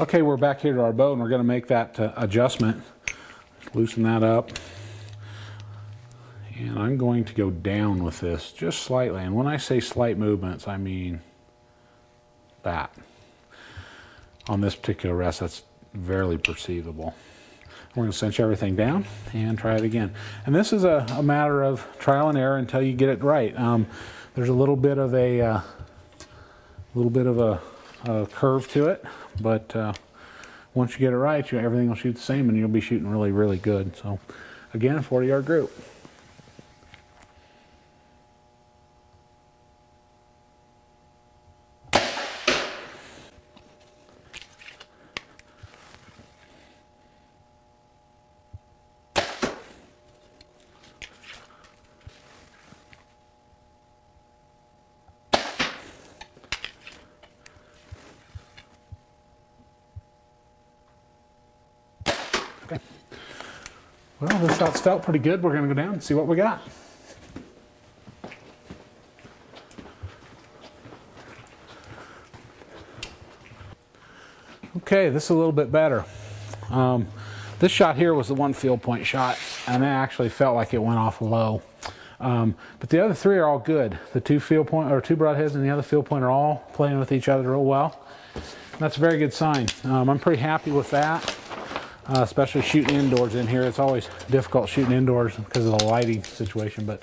Okay, we're back here to our bow and we're going to make that adjustment. Loosen that up. And I'm going to go down with this just slightly. And when I say slight movements, I mean that. On this particular rest, that's barely perceivable. We're going to cinch everything down and try it again. And this is a matter of trial and error until you get it right. There's a little bit of a curve to it, but once you get it right, everything will shoot the same, and you'll be shooting really, really good. So, again, 40-yard group. Okay. Well, this shot's felt pretty good. We're going to go down and see what we got. Okay, this is a little bit better. This shot here was the one field point shot, and I actually felt like it went off low. But the other three are all good. The two broadheads and the other field point are all playing with each other real well. That's a very good sign. I'm pretty happy with that. Especially shooting indoors in here. It's always difficult shooting indoors because of the lighting situation, but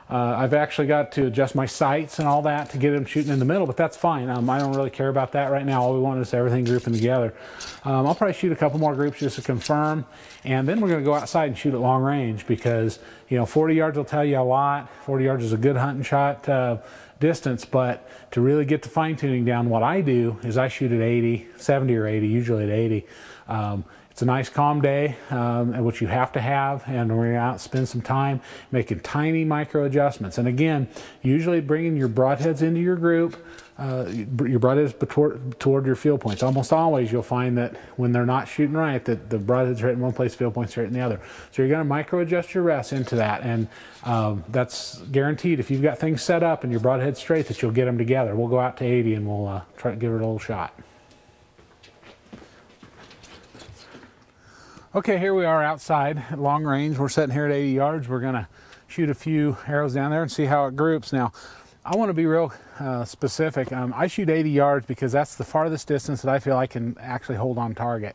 I've actually got to adjust my sights and all that to get them shooting in the middle, but that's fine. I don't really care about that right now. All we want is everything grouping together. I'll probably shoot a couple more groups just to confirm, and then we're going to go outside and shoot at long range because, you know, 40 yards will tell you a lot. 40 yards is a good hunting shot distance, but to really get the fine-tuning down, what I do is I shoot at 80, 70 or 80, usually at 80. It's a nice calm day, which you have to have, and we're going to out spend some time making tiny micro adjustments. And again, usually bringing your broadheads into your group, your broadheads toward your field points. Almost always you'll find that when they're not shooting right, that the broadheads are hitting one place, field points are hitting the other. So you're going to micro adjust your rests into that, and that's guaranteed. If you've got things set up and your broadhead's straight, that you'll get them together. We'll go out to 80 and we'll try to give it a little shot. Okay, here we are outside at long range. We're sitting here at 80 yards. We're going to shoot a few arrows down there and see how it groups. Now, I want to be real specific. I shoot 80 yards because that's the farthest distance that I feel I can actually hold on target.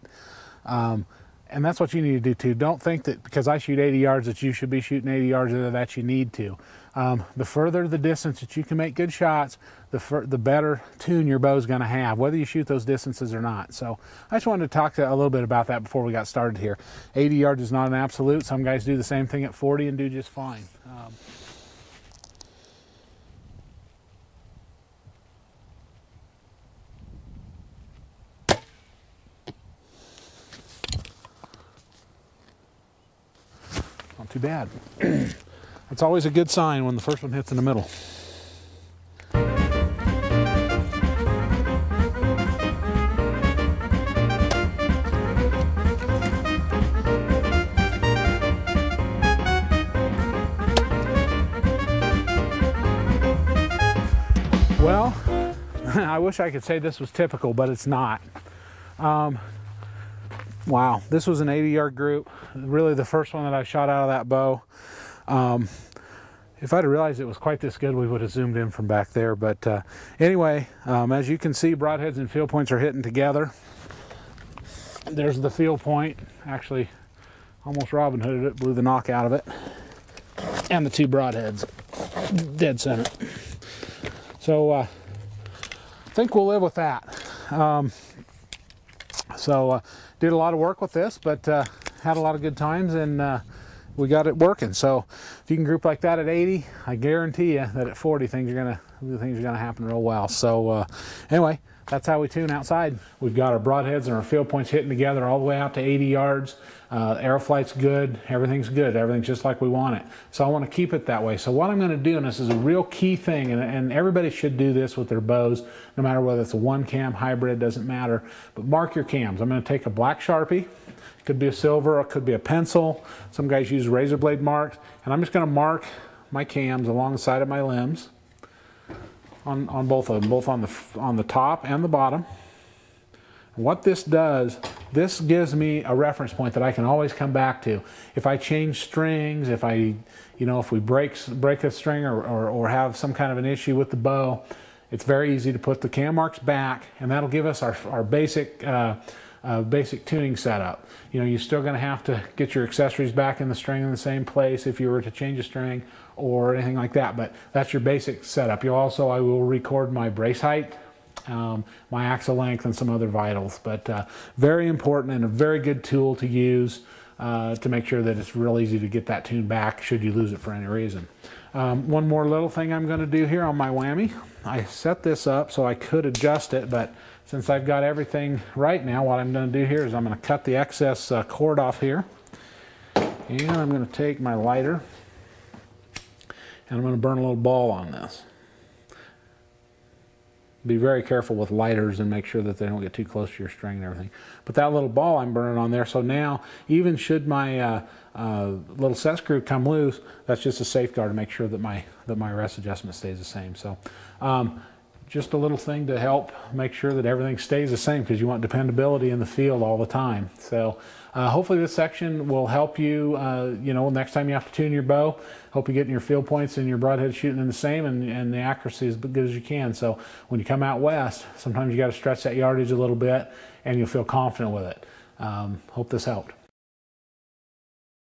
And that's what you need to do too. Don't think that because I shoot 80 yards that you should be shooting 80 yards or that you need to. The further the distance that you can make good shots, the better tune your bow is going to have, whether you shoot those distances or not. So I just wanted to talk a little bit about that before we got started here. 80 yards is not an absolute. Some guys do the same thing at 40 and do just fine. Not too bad. It's always a good sign when the first one hits in the middle. Well, I wish I could say this was typical, but it's not. Wow, this was an 80-yard group. Really the first one that I shot out of that bow. If I'd have realized it was quite this good, we would have zoomed in from back there. But anyway, as you can see, broadheads and field points are hitting together. There's the field point. Actually, almost Robin Hooded it, blew the knock out of it. And the two broadheads, dead center. So I think we'll live with that. Did a lot of work with this, but had a lot of good times, and we got it working. So if you can group like that at 80, I guarantee you that at 40 things are gonna happen real well. So anyway, that's how we tune outside. We've got our broadheads and our field points hitting together all the way out to 80 yards. Arrow flight's good, everything's good, everything's just like we want it. So I want to keep it that way. So what I'm going to do, and this is a real key thing, and everybody should do this with their bows, no matter whether it's a one cam, hybrid, doesn't matter, but mark your cams. I'm going to take a black Sharpie, it could be a silver, or it could be a pencil. Some guys use razor blade marks, and I'm just going to mark my cams along the side of my limbs. On both of them, both on the top and the bottom. What this does, this gives me a reference point that I can always come back to. If I change strings, if we break a string or have some kind of an issue with the bow, it's very easy to put the cam marks back, and that'll give us our basic basic tuning setup. You're still going to have to get your accessories back in the string in the same place if you were to change a string or anything like that, but that's your basic setup. I will record my brace height, my axle length, and some other vitals, but very important and a very good tool to use to make sure that it's real easy to get that tune back should you lose it for any reason. One more little thing I'm going to do here on my whammy. I set this up so I could adjust it, but since I've got everything right now, what I'm going to do here is I'm going to cut the excess cord off here, and I'm going to take my lighter and I'm going to burn a little ball on this. Be very careful with lighters and make sure that they don't get too close to your string and everything. But that little ball I'm burning on there, so now even should my little set screw come loose, that's just a safeguard to make sure that my rest adjustment stays the same. So just a little thing to help make sure that everything stays the same, because you want dependability in the field all the time. So hopefully this section will help you, next time you have to tune your bow. Hope you're getting your field points and your broadhead shooting in the same, and the accuracy as good as you can. So when you come out west, sometimes you got to stretch that yardage a little bit and you'll feel confident with it. Hope this helped.